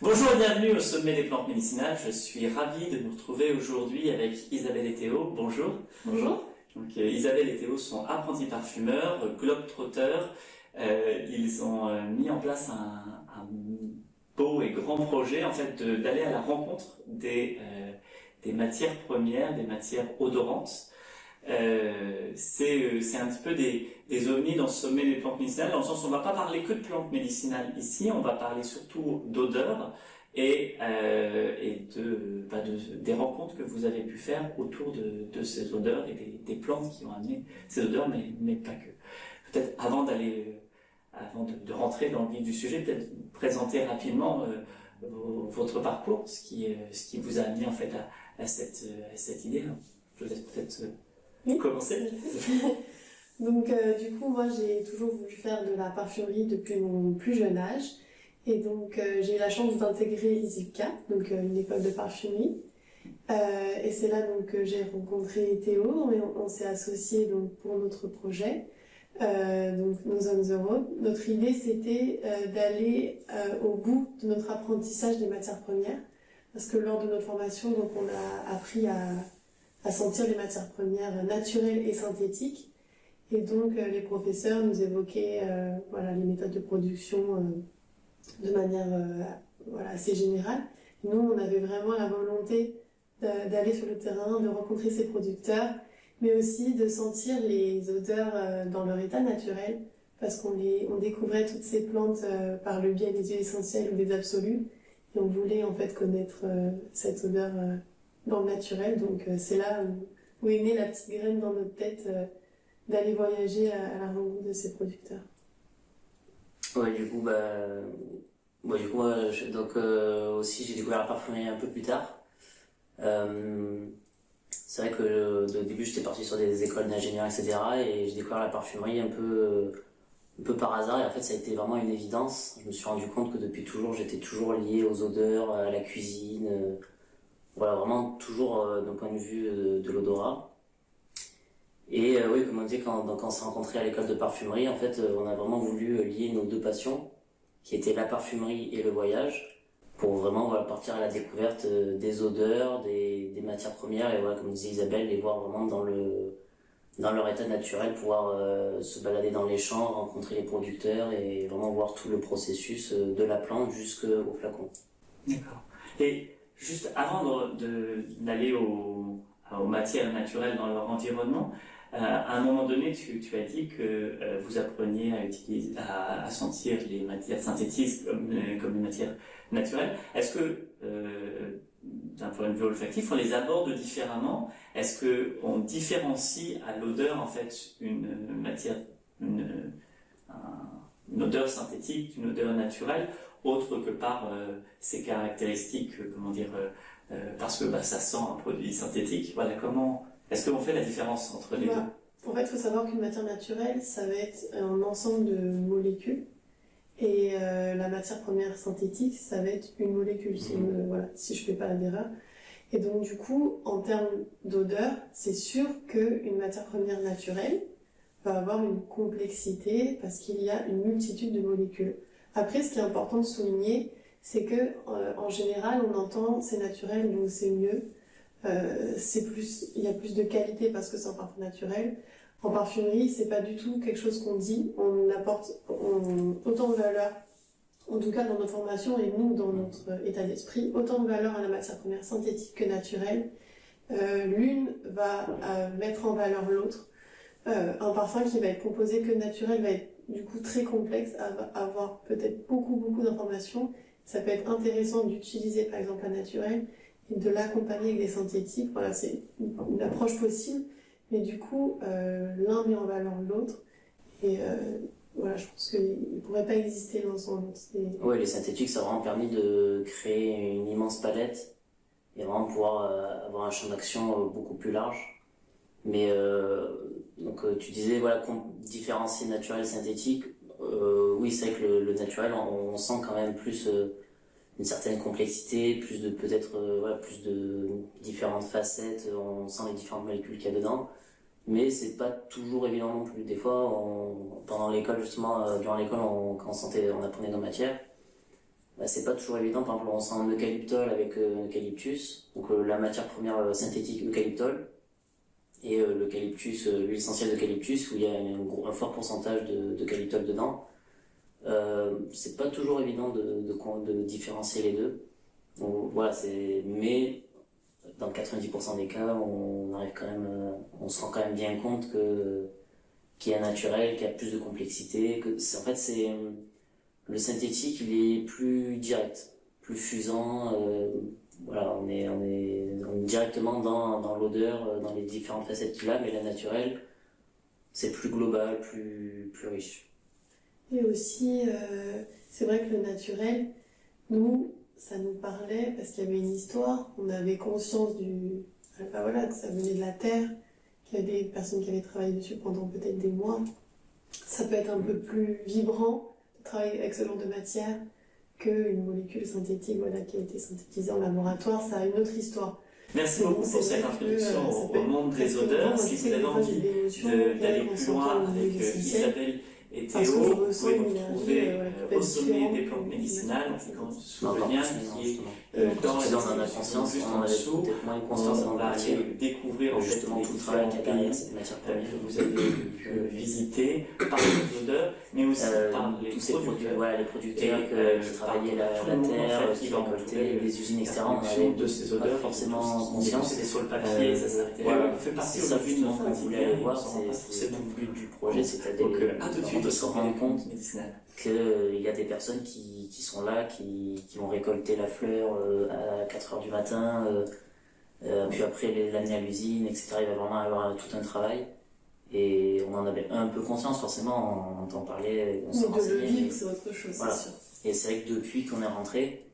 Bonjour et bienvenue au sommet des plantes médicinales. Je suis ravi de vous retrouver aujourd'hui avec Isabelle et Théo. Bonjour. Bonjour. Donc, Isabelle et Théo sont apprentis parfumeurs, globetrotters. Ils ont mis en place un beau et grand projet en fait d'aller à la rencontre des matières premières, des matières odorantes. C'est un petit peu des ovnis dans ce sommet des plantes médicinales, dans le sens où on va pas parler que de plantes médicinales ici, on va parler surtout d'odeurs et des rencontres que vous avez pu faire autour de ces odeurs et des plantes qui ont amené ces odeurs, mais pas que. Peut-être avant de rentrer dans le vif du sujet, peut-être vous présenter rapidement votre parcours, ce qui vous a amené en fait à cette idée. Je vous laisse peut-être commencer. Donc du coup moi j'ai toujours voulu faire de la parfumerie depuis mon plus jeune âge et donc j'ai eu la chance d'intégrer ISIPCA, donc une école de parfumerie, et c'est là donc que j'ai rencontré Théo et on s'est associés donc pour notre projet, donc Nose on the Road. Notre idée c'était d'aller au bout de notre apprentissage des matières premières, parce que lors de notre formation donc on a appris à sentir les matières premières naturelles et synthétiques. Et donc les professeurs nous évoquaient les méthodes de production de manière assez générale. Et nous, on avait vraiment la volonté d'aller sur le terrain, de rencontrer ces producteurs, mais aussi de sentir les odeurs dans leur état naturel, parce qu'on découvrait toutes ces plantes par le biais des huiles essentielles ou des absolus, et on voulait en fait connaître cette odeur dans le naturel. Donc c'est là où est née la petite graine dans notre tête d'aller voyager à la rencontre de ces producteurs. Ouais, du coup, aussi j'ai découvert la parfumerie un peu plus tard. C'est vrai que au début j'étais parti sur des écoles d'ingénieurs, etc. Et j'ai découvert la parfumerie un peu par hasard, et en fait ça a été vraiment une évidence. Je me suis rendu compte que depuis toujours j'étais toujours lié aux odeurs, à la cuisine, vraiment toujours d'un point de vue de l'odorat. Et oui, comme on dit, quand on s'est rencontrés à l'école de parfumerie, en fait, on a vraiment voulu lier nos deux passions, qui étaient la parfumerie et le voyage, pour vraiment partir à la découverte des odeurs, des matières premières, et comme disait Isabelle, les voir vraiment dans leur état naturel, pouvoir se balader dans les champs, rencontrer les producteurs et vraiment voir tout le processus de la plante jusqu'au flacon. D'accord. Et juste avant d'aller aux matières naturelles dans leur environnement, à un moment donné, tu as dit que vous appreniez à sentir les matières synthétiques comme les matières naturelles. Est-ce que, d'un point de vue olfactif, on les aborde différemment? Est-ce que on différencie à l'odeur en fait une odeur synthétique d'une odeur naturelle, autre que par ses caractéristiques, parce que ça sent un produit synthétique. Voilà, comment est-ce qu'on fait la différence entre les deux? En fait, il faut savoir qu'une matière naturelle, ça va être un ensemble de molécules, et la matière première synthétique, ça va être une molécule, si je fais pas d'erreur. Et donc du coup, en termes d'odeur, c'est sûr qu'une matière première naturelle va avoir une complexité parce qu'il y a une multitude de molécules. Après, ce qui est important de souligner, c'est que en général, on entend c'est naturel, donc c'est mieux. Il y a plus de qualité parce que c'est un parfum naturel. En parfumerie, c'est pas du tout quelque chose qu'on dit. On apporte autant de valeur, en tout cas dans nos formations et nous dans notre état d'esprit, autant de valeur à la matière première synthétique que naturelle. L'une va mettre en valeur l'autre. Un parfum qui va être composé que naturel va être du coup très complexe, avoir peut-être beaucoup d'informations. Ça peut être intéressant d'utiliser par exemple la naturelle et de l'accompagner avec des synthétiques. Voilà, c'est une approche possible, mais du coup l'un met en valeur l'autre, et je pense qu'il ne pourrait pas exister l'un sans l'autre. Oui, les synthétiques, ça a vraiment permis de créer une immense palette et vraiment pouvoir avoir un champ d'action beaucoup plus large. Mais tu disais différencier naturel et synthétique. Oui, c'est vrai que le naturel, on sent quand même plus une certaine complexité, plus de différentes facettes, on sent les différentes molécules qu'il y a dedans, mais c'est pas toujours évident non plus. Des fois, pendant l'école justement, durant l'école, quand on apprenait nos matières, bah, c'est pas toujours évident. Par exemple, on sent un eucalyptol avec eucalyptus, donc la matière première synthétique eucalyptol, et l'eucalyptus, l'huile essentielle d'eucalyptus, où il y a un fort pourcentage d'eucalyptol dedans. C'est pas toujours évident de différencier les deux. Donc, voilà, mais dans 90% des cas, on arrive quand même, on se rend quand même bien compte qu'il y a naturel, qu'il y a plus de complexité, en fait le synthétique, il est plus direct, plus fusant. Voilà, on est directement dans l'odeur, dans les différentes facettes qu'il a, mais la naturelle, c'est plus global, plus riche. Et aussi, c'est vrai que le naturel, nous, ça nous parlait parce qu'il y avait une histoire, on avait conscience voilà, que ça venait de la terre, qu'il y a des personnes qui avaient travaillé dessus pendant peut-être des mois. Ça peut être un peu plus vibrant de travailler avec ce genre de matière qu'une molécule synthétique, voilà, qui a été synthétisée en laboratoire. Ça a une autre histoire. Merci beaucoup pour cette introduction au monde des odeurs. Si vous avez envie d'aller plus loin avec Isabelle et Théo, vous pouvez nous retrouver au sommet des plantes médicinales, sous le lien qui est dans un inconscience, juste on en avait dessous. peut-être moins de conscience On va aller découvrir justement tout le travail qu'il y a derrière cette matière première. que vous avez visité par les odeurs, mais aussi par les tous ces produits, producteurs. voilà, les producteurs qui travaillaient la terre, qui récoltaient les usines externes, on avait de ces pas odeurs forcément conscience. C'était sur le papier, ça s'arrêtait. Voilà, On fait partie c'est ça aujourd'hui de justement notre qu'on voulait aller voir, c'est c'est tout le but du projet, c'est-à-dire donc à tout de suite de se rendre compte médicinal. qu'il y a des personnes qui sont là, qui vont récolter la fleur à 4h du matin, puis après l'amener à l'usine, etc. Il va vraiment y avoir tout un travail. Et on en avait un peu conscience, forcément, on entend parler, on s'en Mais de le renseignait. vivre, c'est autre chose, Voilà. c'est sûr. Et c'est vrai que depuis qu'on est rentré,